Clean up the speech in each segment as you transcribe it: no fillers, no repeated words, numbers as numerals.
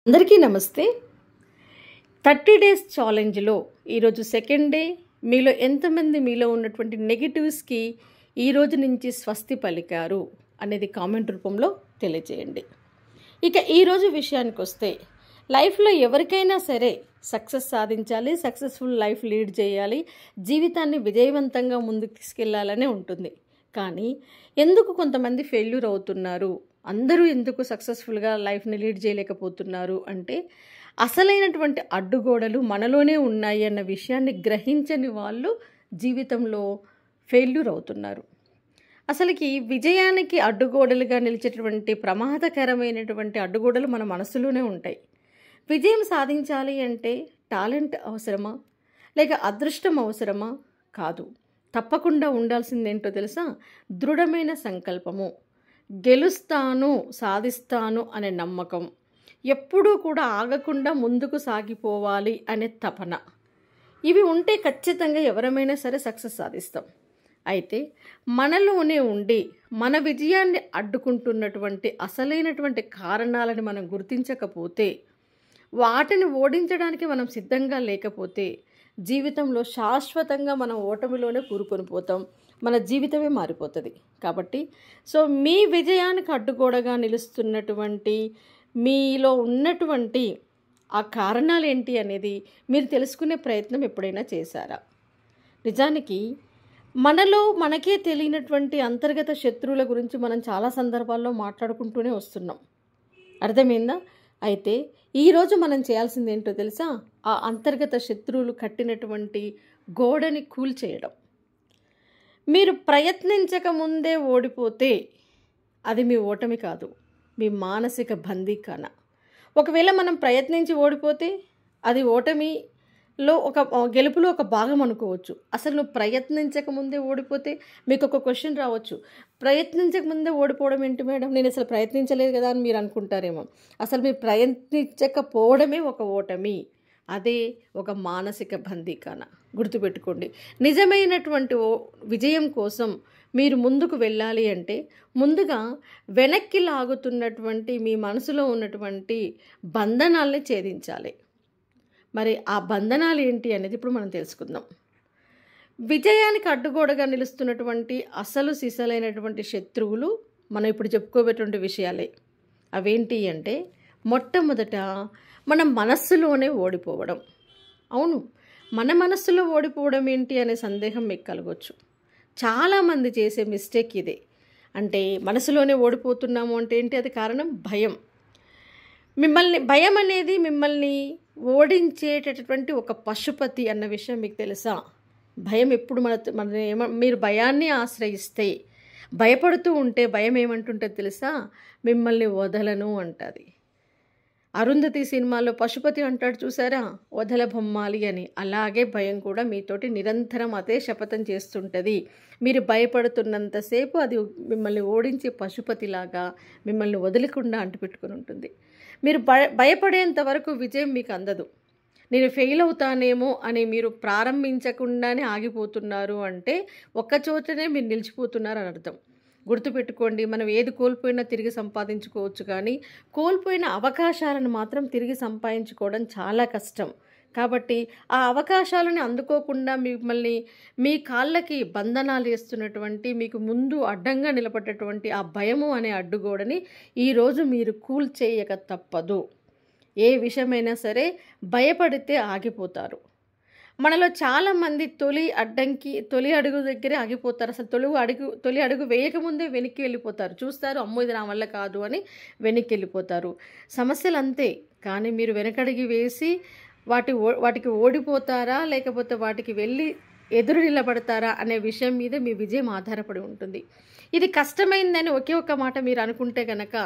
అందరికీ నమస్తే. 30 డేస్ ఛాలెంజ్లో ఈరోజు సెకండ్ డే. మీలో ఉన్నటువంటి నెగిటివ్స్కి ఈ రోజు నుంచి స్వస్తి పలికారు అనేది కామెంట్ రూపంలో తెలియజేయండి. ఇక ఈరోజు విషయానికి వస్తే, లైఫ్లో ఎవరికైనా సరే సక్సెస్ సాధించాలి, సక్సెస్ఫుల్ లైఫ్ లీడ్ చేయాలి, జీవితాన్ని విజయవంతంగా ముందుకు తీసుకెళ్లాలనే ఉంటుంది. కానీ ఎందుకు కొంతమంది ఫెయిల్యూర్ అవుతున్నారు, అందరూ ఎందుకు సక్సెస్ఫుల్గా లైఫ్ని లీడ్ చేయలేకపోతున్నారు అంటే, అసలైనటువంటి అడ్డుగోడలు మనలోనే ఉన్నాయి అన్న విషయాన్ని గ్రహించని వాళ్ళు జీవితంలో ఫెయిల్యూర్ అవుతున్నారు. అసలుకి విజయానికి అడ్డుగోడలుగా నిలిచేటువంటి ప్రమాదకరమైనటువంటి అడ్డుగోడలు మన మనసులోనే ఉంటాయి. విజయం సాధించాలి అంటే టాలెంట్ అవసరమా, లేక అదృష్టం అవసరమా? కాదు. తప్పకుండా ఉండాల్సిందేంటో తెలుసా? దృఢమైన సంకల్పము, గెలుస్తాను, సాధిస్తాను అనే నమ్మకం, ఎప్పుడూ కూడా ఆగకుండా ముందుకు సాగిపోవాలి అనే తపన. ఇవి ఉంటే ఖచ్చితంగా ఎవరమైనా సరే సక్సెస్ సాధిస్తాం. అయితే మనలోనే ఉండి మన విజయాన్ని అడ్డుకుంటున్నటువంటి అసలైనటువంటి కారణాలను మనం గుర్తించకపోతే, వాటిని ఓడించడానికి మనం సిద్ధంగా లేకపోతే, జీవితంలో శాశ్వతంగా మనం ఓటమిలోనే కూరుకొని పోతాం. మన జీవితమే మారిపోతుంది. కాబట్టి మీ విజయానికి అడ్డుగోడగా నిలుస్తున్నటువంటి మీలో ఉన్నటువంటి ఆ కారణాలు ఏంటి అనేది మీరు తెలుసుకునే ప్రయత్నం ఎప్పుడైనా చేశారా? నిజానికి మనలో మనకే తెలియనటువంటి అంతర్గత శత్రువుల గురించి మనం చాలా సందర్భాల్లో మాట్లాడుకుంటూనే వస్తున్నాం. అర్థమైందా? అయితే ఈరోజు మనం చేయాల్సింది ఏంటో తెలుసా? ఆ అంతర్గత శత్రువులు కట్టినటువంటి గోడని కూల్చేయడం. మీరు ప్రయత్నించక ముందే ఓడిపోతే అది మీ ఓటమి కాదు, మీ మానసిక బందీఖాన. ఒకవేళ మనం ప్రయత్నించి ఓడిపోతే అది ఓటమిలో గెలుపులో ఒక భాగం అనుకోవచ్చు. అసలు నువ్వు ప్రయత్నించక ముందే ఓడిపోతే మీకు ఒక క్వశ్చన్ రావచ్చు, ప్రయత్నించక ముందే ఓడిపోవడం ఏంటి మేడం, నేను అసలు ప్రయత్నించలేదు కదా అని మీరు అనుకుంటారేమో. అసలు మీరు ప్రయత్నించకపోవడమే ఒక ఓటమి, అదే ఒక మానసిక బందీఖాన. గుర్తుపెట్టుకోండి. నిజమైనటువంటి విజయం కోసం మీరు ముందుకు వెళ్ళాలి అంటే, ముందుగా వెనక్కి లాగుతున్నటువంటి మీ మనసులో ఉన్నటువంటి బంధనాల్ని ఛేదించాలి. మరి ఆ బంధనాలు ఏంటి అనేది ఇప్పుడు మనం తెలుసుకుందాం. విజయానికి అడ్డుగోడగా నిలుస్తున్నటువంటి అసలు సిసలైనటువంటి శత్రువులు మనం ఇప్పుడు చెప్పుకోబెట్టే విషయాలే. అవేంటి అంటే, మొట్టమొదట మన మనస్సులోనే ఓడిపోవడం. అవును, మన మనస్సులో ఓడిపోవడం ఏంటి అనే సందేహం మీకు కలగవచ్చు. చాలామంది చేసే మిస్టేక్ ఇదే. అంటే మనసులోనే ఓడిపోతున్నాము అంటే ఏంటి? అది కారణం భయం. భయం అనేది మిమ్మల్ని ఓడించేటటువంటి ఒక పశుపతి అన్న విషయం మీకు తెలుసా? భయం ఎప్పుడు మీరు భయాన్ని ఆశ్రయిస్తే, భయపడుతూ ఉంటే భయం ఏమంటుంటుంది తెలుసా? మిమ్మల్ని వదలను అంటుంది. అరుంధతి సినిమాలో పశుపతి అంటాడు చూసారా, వదల బొమ్మాలి అని. అలాగే భయం కూడా మీతోటి నిరంతరం అదే శపథం చేస్తుంటుంది. మీరు భయపడుతున్నంతసేపు అది మిమ్మల్ని ఓడించే పశుపతిలాగా మిమ్మల్ని వదలకుండా అంటుపెట్టుకుని ఉంటుంది. మీరు భయపడేంత వరకు విజయం మీకు అందదు. నేను ఫెయిల్ అవుతానేమో అని మీరు ప్రారంభించకుండానే ఆగిపోతున్నారు అంటే ఒక్కచోటనే మీరు నిలిచిపోతున్నారు అని అర్థం. గుర్తుపెట్టుకోండి, మనం ఏది కోల్పోయినా తిరిగి సంపాదించుకోవచ్చు, కానీ కోల్పోయిన అవకాశాలను మాత్రం తిరిగి సంపాదించుకోవడం చాలా కష్టం. కాబట్టి ఆ అవకాశాలను అందుకోకుండా మిమ్మల్ని మీ కాళ్ళకి బంధనాలు వేస్తున్నటువంటి, మీకు ముందు అడ్డంగా నిలబడ్డటువంటి ఆ భయము అనే అడ్డుగోడని ఈరోజు మీరు కూల్చేయక తప్పదు. ఏ విషయమైనా సరే భయపడితే ఆగిపోతారు. మనలో చాలామంది తొలి అడుగు దగ్గరే ఆగిపోతారు. అసలు తొలి అడుగు వేయకముందే వెనక్కి వెళ్ళిపోతారు. చూస్తారు, అమ్మో ఇది నా వల్ల కాదు అని వెనక్కి వెళ్ళిపోతారు. సమస్యలు అంతే. కానీ మీరు వెనకడిగి వేసి వాటికి ఓడిపోతారా, లేకపోతే వాటికి వెళ్ళి ఎదురు నిలబడతారా అనే విషయం మీద మీ విజయం ఆధారపడి ఉంటుంది. ఇది కష్టమైందని ఒకే ఒక్క మాట మీరు అనుకుంటే కనుక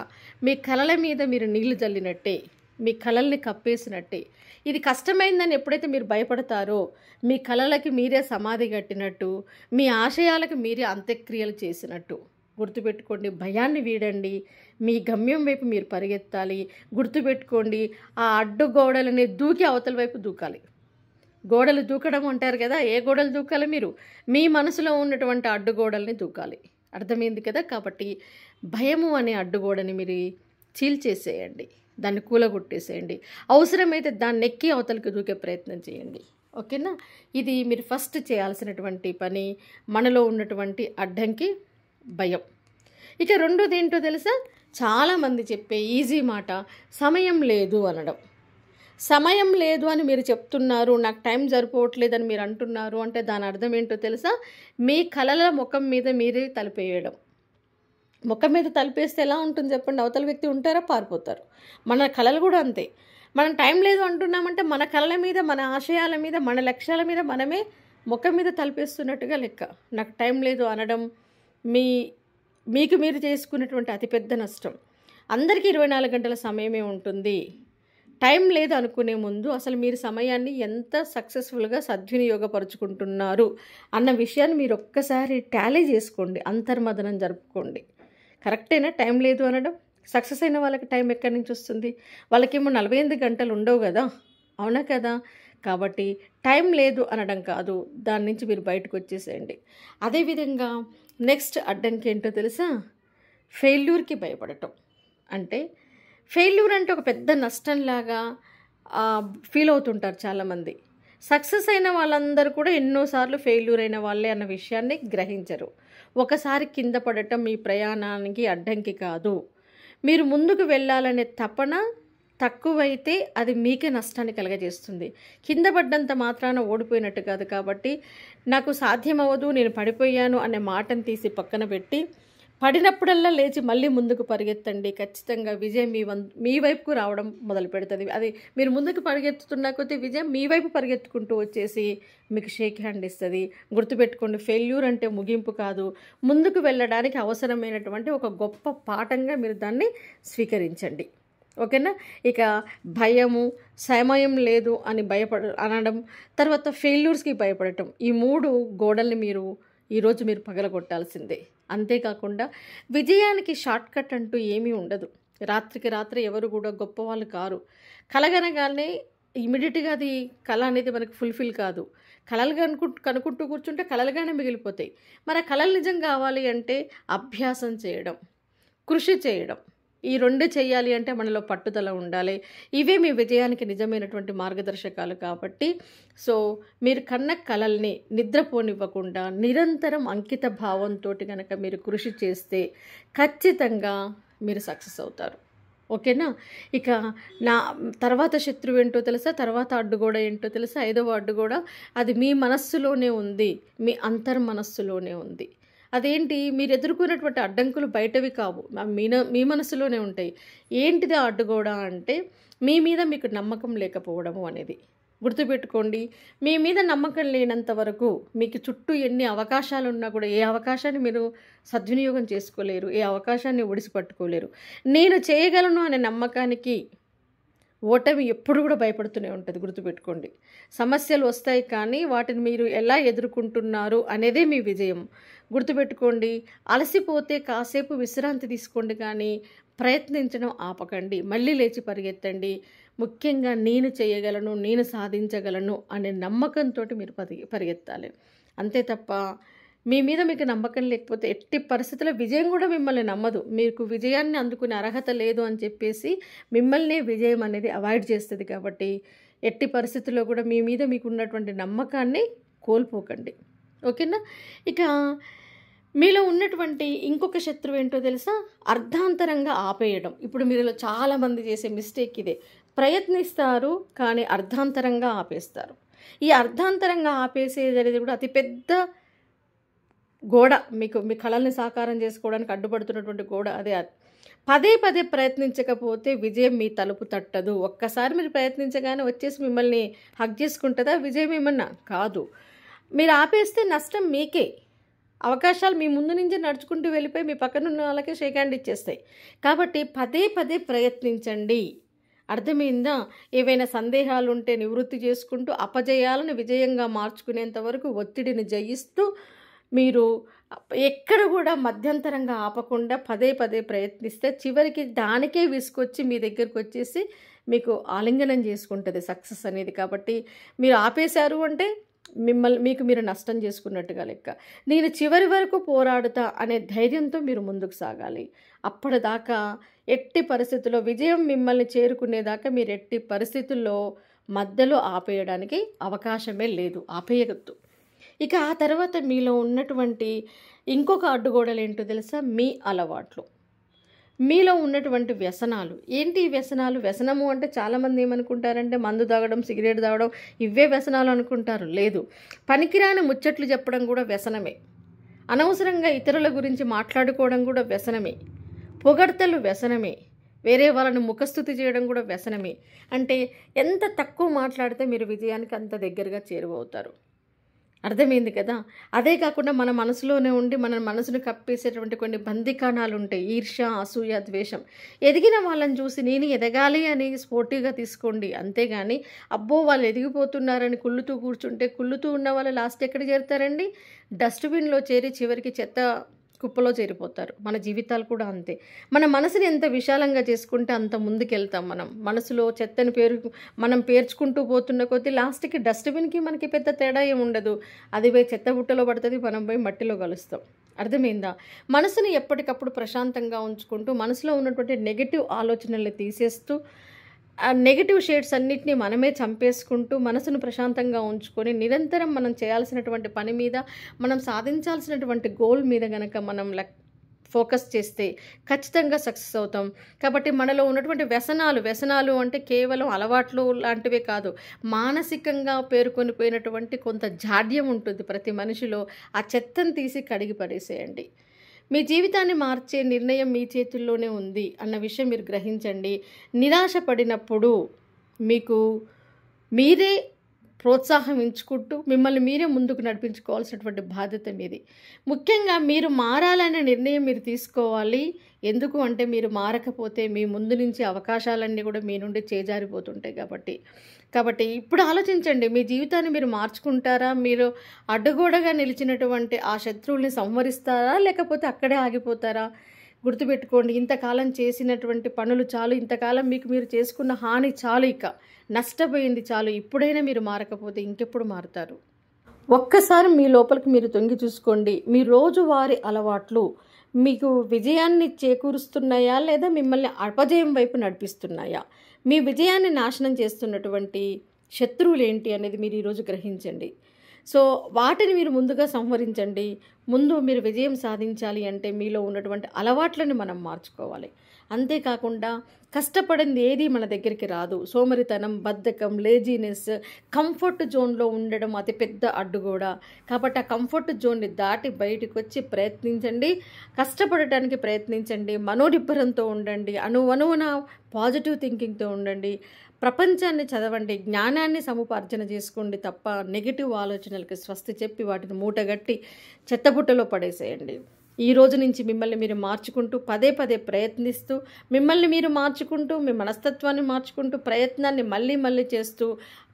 మీ కలల మీద మీరు నీళ్లు జల్లినట్టే, మీ కలల్ని కప్పేసినట్టే. ఇది కష్టమైందని ఎప్పుడైతే మీరు భయపడతారో, మీ కలలకి మీరే సమాధి కట్టినట్టు, మీ ఆశయాలకు మీరే అంత్యక్రియలు చేసినట్టు. గుర్తుపెట్టుకోండి, భయాన్ని వీడండి, మీ గమ్యం వైపు మీరు పరిగెత్తాలి. గుర్తుపెట్టుకోండి, ఆ అడ్డుగోడలని దూకి అవతల వైపు దూకాలి. గోడలు దూకడం అంటారు కదా, ఏ గోడలు దూకాలి? మీరు మీ మనసులో ఉన్నటువంటి అడ్డుగోడల్ని దూకాలి. అర్థమైంది కదా? కాబట్టి భయము అనే అడ్డుగోడని మీరు చీల్చేసేయండి. దాన్ని కూలగొట్టేసేయండి. అవసరమైతే దాన్ని ఎక్కి అవతలకి దూకే ప్రయత్నం చేయండి. ఓకేనా? ఇది మీరు ఫస్ట్ చేయాల్సినటువంటి పని. మనలో ఉన్నటువంటి అడ్డంకి భయం. ఇక రెండోది ఏంటో తెలుసా? చాలామంది చెప్పే ఈజీ మాట సమయం లేదు అనడం. సమయం లేదు అని మీరు చెప్తున్నారు, నాకు టైం సరిపోవట్లేదని మీరు అంటున్నారు అంటే దాని అర్థం ఏంటో తెలుసా? మీ కలల ముఖం మీద మీరే తలుపేయడం. ముఖం మీద తలుపేస్తే ఎలా ఉంటుంది చెప్పండి? అవతల వ్యక్తి ఉంటారా? పారిపోతారు. మన కలలు కూడా అంతే. మనం టైం లేదు అంటున్నామంటే మన కలల మీద, మన ఆశయాల మీద, మన లక్ష్యాల మీద మనమే ముఖం మీద తలుపేస్తున్నట్టుగా లెక్క. నాకు టైం లేదు అనడం మీకు మీరు చేసుకున్నటువంటి అతిపెద్ద నష్టం. అందరికీ 24 గంటల సమయమే ఉంటుంది. టైం లేదు అనుకునే ముందు అసలు మీరు సమయాన్ని ఎంత సక్సెస్ఫుల్గా సద్వినియోగపరుచుకుంటున్నారు అన్న విషయాన్ని మీరు ఒక్కసారి టాలీ చేసుకోండి, అంతర్మదనం జరుపుకోండి. కరెక్టేనా టైం లేదు అనడం? సక్సెస్ అయిన వాళ్ళకి టైం ఎక్కడి నుంచి వస్తుంది? వాళ్ళకేమో 48 గంటలు ఉండవు కదా, అవునా కదా? కాబట్టి టైం లేదు అనడం కాదు, దాని నుంచి మీరు బయటకు వచ్చేసేయండి. అదేవిధంగా నెక్స్ట్ అడ్డంకి ఏంటో తెలుసా? ఫెయిల్యూర్కి భయపడటం. అంటే ఫెయిల్యూర్ అంటే ఒక పెద్ద నష్టంలాగా ఫీల్ అవుతుంటారు చాలామంది. సక్సెస్ అయిన వాళ్ళందరూ కూడా ఎన్నోసార్లు ఫెయిల్యూర్ అయిన వాళ్ళే అన్న విషయాన్ని గ్రహించరు. ఒకసారి కింద పడటం మీ ప్రయాణానికి అడ్డంకి కాదు. మీరు ముందుకు వెళ్ళాలనే తపన తక్కువైతే అది మీకే నష్టాన్ని కలగజేస్తుంది. కింద పడ్డంత మాత్రాన ఓడిపోయినట్టు కాదు. కాబట్టి నాకు సాధ్యం అవ్వదు, నేను పడిపోయాను అనే మాటను తీసి పక్కన పెట్టి పడినప్పుడల్లా లేచి మళ్ళీ ముందుకు పరిగెత్తండి. ఖచ్చితంగా విజయం మీ వైపుకు రావడం మొదలు పెడుతుంది. అది మీరు ముందుకు పరిగెత్తుతున్న కొద్దీ విజయం మీ వైపు పరిగెత్తుకుంటూ వచ్చేసి మీకు షేక్ హ్యాండ్ ఇస్తుంది. గుర్తుపెట్టుకోండి, ఫెయిల్యూర్ అంటే ముగింపు కాదు, ముందుకు వెళ్ళడానికి అవసరమైనటువంటి ఒక గొప్ప పాఠంగా మీరు దాన్ని స్వీకరించండి. ఓకేనా? ఇక భయము, సమయం లేదు అని అనడం, తర్వాత ఫెయిల్యూర్స్కి భయపడటం, ఈ 3 గోడల్ని ఈరోజు మీరు పగలగొట్టాల్సిందే. అంతేకాకుండా విజయానికి షార్ట్ కట్ అంటూ ఏమీ ఉండదు. రాత్రికి రాత్రి ఎవరు కూడా గొప్పవాళ్ళు కారు. కలగనగానే ఇమీడియట్గా అది కళ అనేది మనకు ఫుల్ఫిల్ కాదు. కళలు కనుక్కుంటూ కూర్చుంటే కళలుగానే మిగిలిపోతాయి. మరి ఆ కళలు నిజం కావాలి అంటే అభ్యాసం చేయడం, కృషి చేయడం, ఈ 2 చేయాలి అంటే మనలో పట్టుదల ఉండాలి. ఇవే మీ విజయానికి నిజమైనటువంటి మార్గదర్శకాలు. కాబట్టి మీరు కన్న కలల్ని నిద్రపోనివ్వకుండా నిరంతరం అంకిత భావంతో కనుక మీరు కృషి చేస్తే ఖచ్చితంగా మీరు సక్సెస్ అవుతారు. ఓకేనా? ఇక నా తర్వాత శత్రువు ఏంటో తెలుసా? తర్వాత అడ్డుగోడ ఏంటో తెలుసా? 5వ అడ్డుగోడ, అది మీ మనస్సులోనే ఉంది, మీ అంతర్మనస్సులోనే ఉంది. అదేంటి? మీరు ఎదుర్కొన్నటువంటి అడ్డంకులు బయటవి కావు, మీ మనసులోనే ఉంటాయి. ఏంటిది ఆ అడ్డుగోడ అంటే మీ మీద మీకు నమ్మకం లేకపోవడము అనేది. గుర్తుపెట్టుకోండి, మీ మీద నమ్మకం లేనంత వరకు మీకు చుట్టూ ఎన్ని అవకాశాలు ఉన్నా కూడా ఏ అవకాశాన్ని మీరు సద్వినియోగం చేసుకోలేరు, ఏ అవకాశాన్ని ఒడిసిపట్టుకోలేరు. నేను చేయగలను అనే నమ్మకానికి ఓటమి ఎప్పుడు కూడా భయపడుతూనే ఉంటుంది. గుర్తుపెట్టుకోండి, సమస్యలు వస్తాయి కానీ వాటిని మీరు ఎలా ఎదుర్కొంటున్నారు అనేదే మీ విజయం. గుర్తుపెట్టుకోండి, అలసిపోతే కాసేపు విశ్రాంతి తీసుకోండి కానీ ప్రయత్నించడం ఆపకండి. మళ్ళీ లేచి పరిగెత్తండి. ముఖ్యంగా నేను చేయగలను, నేను సాధించగలను అనే నమ్మకంతో మీరు పరిగెత్తాలి. అంతే తప్ప మీ మీద మీకు నమ్మకం లేకపోతే ఎట్టి పరిస్థితుల్లో విజయం కూడా మిమ్మల్ని నమ్మదు. మీకు విజయాన్ని అందుకునే అర్హత లేదు అని చెప్పేసి మిమ్మల్ని విజయం అనేది అవాయిడ్ చేస్తుంది. కాబట్టి ఎట్టి పరిస్థితుల్లో కూడా మీ మీద మీకు ఉన్నటువంటి నమ్మకాన్ని కోల్పోకండి. ఓకేనా? ఇక మీలో ఉన్నటువంటి ఇంకొక శత్రువు ఏంటో తెలుసా? అర్ధాంతరంగా ఆపేయడం. ఇప్పుడు మీలో చాలామంది చేసే మిస్టేక్ ఇదే. ప్రయత్నిస్తారు కానీ అర్ధాంతరంగా ఆపేస్తారు. ఈ అర్ధాంతరంగా ఆపేసేది అనేది కూడా అతిపెద్ద గోడ. మీ కళల్ని సాకారం చేసుకోవడానికి అడ్డుపడుతున్నటువంటి గోడ అదే. పదే పదే ప్రయత్నించకపోతే విజయం మీ తలుపు తట్టదు. ఒక్కసారి మీరు ప్రయత్నించగానే వచ్చేసి మిమ్మల్ని హగ్ చేసుకుంటుందా విజయం? ఏమన్నా కాదు. మీరు ఆపేస్తే నష్టం మీకే. అవకాశాలు మీ ముందు నుంచి నడుచుకుంటూ వెళ్ళిపోయి మీ పక్కనున్న వాళ్ళకే షేక్ హ్యాండ్ ఇచ్చేస్తాయి. కాబట్టి పదే పదే ప్రయత్నించండి. అర్థమైందా? ఏవైనా సందేహాలు ఉంటే నివృత్తి చేసుకుంటూ అపజయాలను విజయంగా మార్చుకునేంత వరకు ఒత్తిడిని జయిస్తూ మీరు ఎక్కడ కూడా మధ్యంతరంగా ఆపకుండా పదే పదే ప్రయత్నిస్తే చివరికి దానికే విసుకొచ్చి మీ దగ్గరకు వచ్చేసి మీకు ఆలింగనం చేసుకుంటుంది సక్సెస్ అనేది. కాబట్టి మీరు ఆపేశారు అంటే మీకు మీరు నష్టం చేసుకున్నట్టుగా లెక్క. నేను చివరి వరకు పోరాడుతా అనే ధైర్యంతో మీరు ముందుకు సాగాలి. అప్పటిదాకా ఎట్టి పరిస్థితుల్లో విజయం మిమ్మల్ని చేరుకునేదాకా మీరు ఎట్టి పరిస్థితుల్లో మధ్యలో ఆపేయడానికి అవకాశమే లేదు, ఆపేయవద్దు. ఇక ఆ తర్వాత మీలో ఉన్నటువంటి ఇంకొక అడ్డుగోడలు ఏంటో తెలుసా? మీ అలవాట్లు, మీలో ఉన్నటువంటి వ్యసనాలు. ఏంటి ఈ వ్యసనాలు? వ్యసనము అంటే చాలామంది ఏమనుకుంటారంటే మందు తాగడం, సిగరెట్ తాగడం ఇవే వ్యసనాలు అనుకుంటారు. లేదు, పనికిరాని ముచ్చట్లు చెప్పడం కూడా వ్యసనమే. అనవసరంగా ఇతరుల గురించి మాట్లాడుకోవడం కూడా వ్యసనమే. పొగడ్తలు వ్యసనమే. వేరే వాళ్ళని ముఖస్తుతి చేయడం కూడా వ్యసనమే. అంటే ఎంత తక్కువ మాట్లాడితే మీరు విజయానికి అంత దగ్గరగా చేరువవుతారు. అర్థమైంది కదా? అదే కాకుండా మన మనసులోనే ఉండి మన మనసును కప్పేసేటువంటి కొన్ని బందికాణాలు ఉంటాయి. ఈర్ష్య, అసూయ, ద్వేషం. ఎదిగిన వాళ్ళని చూసి నేను ఎదగాలి అని స్పోర్టివ్గా తీసుకోండి. అంతేగాని అబ్బో వాళ్ళు ఎదిగిపోతున్నారని కుళ్ళుతూ కూర్చుంటే కుళ్ళుతూ ఉన్న వాళ్ళు లాస్ట్ ఎక్కడ చేరుతారండి? డస్ట్బిన్లో చేరి చివరికి చెత్త కుప్పలో చేరిపోతారు. మన జీవితాలు కూడా అంతే. మన మనసుని ఎంత విశాలంగా చేసుకుంటే అంత ముందుకెళ్తాం. మనసులో చెత్తని మనం పేర్చుకుంటూ పోతున్న కొద్దీ లాస్ట్కి డస్ట్బిన్కి మనకి పెద్ద తేడా ఏమి ఉండదు. అది పోయి చెత్త బుట్టలో పడుతుంది, మనం పోయి మట్టిలో కలుస్తాం. అర్థమైందా? మనసుని ఎప్పటికప్పుడు ప్రశాంతంగా ఉంచుకుంటూ మనసులో ఉన్నటువంటి నెగిటివ్ ఆలోచనల్ని తీసేస్తూ ఆ నెగిటివ్ షేడ్స్ అన్నిటినీ మనమే చంపేసుకుంటూ మనసును ప్రశాంతంగా ఉంచుకొని నిరంతరం మనం చేయాల్సినటువంటి పని మీద, మనం సాధించాల్సినటువంటి గోల్ మీద గనక మనం ఫోకస్ చేస్తే ఖచ్చితంగా సక్సెస్ అవుతాం. కాబట్టి మనలో ఉన్నటువంటి వ్యసనాలు అంటే కేవలం అలవాట్లు లాంటివే కాదు, మానసికంగా పేరుకొని పోయినటువంటి కొంత జాడ్యం ఉంటుంది ప్రతి మనిషిలో. ఆ చెత్తను తీసి కడిగి పడేసేయండి. మీ జీవితాన్ని మార్చే నిర్ణయం మీ చేతుల్లోనే ఉంది అన్న విషయం మీరు గ్రహించండి. నిరాశ పడినప్పుడు మీకు మీరే ప్రోత్సాహించుకుంటూ మిమ్మల్ని మీరే ముందుకు నడిపించుకోవాల్సినటువంటి బాధ్యత మీది. ముఖ్యంగా మీరు మారాలనే నిర్ణయం మీరు తీసుకోవాలి. ఎందుకు అంటే మీరు మారకపోతే మీ ముందు నుంచి అవకాశాలన్నీ కూడా మీ నుండి చేజారిపోతుంటాయి. కాబట్టి ఇప్పుడు ఆలోచించండి, మీ జీవితాన్ని మీరు మార్చుకుంటారా? మీరు అడ్డుగోడగా నిలిచినటువంటి ఆ శత్రువుల్ని సంహరిస్తారా, లేకపోతే అక్కడే ఆగిపోతారా? గుర్తుపెట్టుకోండి, ఇంతకాలం చేసినటువంటి పనులు చాలు, ఇంతకాలం మీకు మీరు చేసుకున్న హాని చాలు, ఇక నష్టపోయింది చాలు. ఇప్పుడైనా మీరు మారకపోతే ఇంకెప్పుడు మారుతారు? ఒక్కసారి మీ లోపలికి మీరు తొంగి చూసుకోండి. మీ రోజువారీ అలవాట్లు మీకు విజయాన్ని చేకూరుస్తున్నాయా లేదా మిమ్మల్ని అపజయం వైపు నడిపిస్తున్నాయా? మీ విజయాన్ని నాశనం చేస్తున్నటువంటి శత్రువులు ఏంటి అనేది మీరు ఈరోజు గ్రహించండి. సో వాటిని మీరు ముందుగా సంహరించండి. ముందు మీరు విజయం సాధించాలి అంటే మీలో ఉన్నటువంటి అలవాట్లను మనం మార్చుకోవాలి. అంతేకాకుండా కష్టపడింది ఏది మన దగ్గరికి రాదు. సోమరితనం, బద్ధకం, లేజీనెస్, కంఫర్ట్ జోన్లో ఉండడం అతి పెద్ద అడ్డుగోడ. కాబట్టి ఆ కంఫర్ట్ జోన్ని దాటి బయటకు వచ్చి ప్రయత్నించండి, కష్టపడటానికి ప్రయత్నించండి, మనోనిబ్బరంతో ఉండండి, అణువణువున పాజిటివ్ థింకింగ్తో ఉండండి, ప్రపంచాన్ని చదవండి, జ్ఞానాన్ని సముపార్జన చేసుకోండి. తప్ప నెగిటివ్ ఆలోచనలకి స్వస్తి చెప్పి వాటిని మూటగట్టి చెత్తబుట్టలో పడేసేయండి. ఈ రోజు నుంచి మిమ్మల్ని మీరు మార్చుకుంటూ పదే ప్రయత్నిస్తూ మిమ్మల్ని మీరు మార్చుకుంటూ మీ మనస్తత్వాన్ని మార్చుకుంటూ ప్రయత్నాన్ని మళ్ళీ చేస్తూ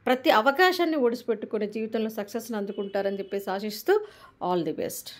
ప్రతి అవకాశాన్ని ఒడిసిపెట్టుకుని జీవితంలో సక్సెస్ని అందుకుంటారని చెప్పేసి ఆశిస్తూ ఆల్ ది బెస్ట్.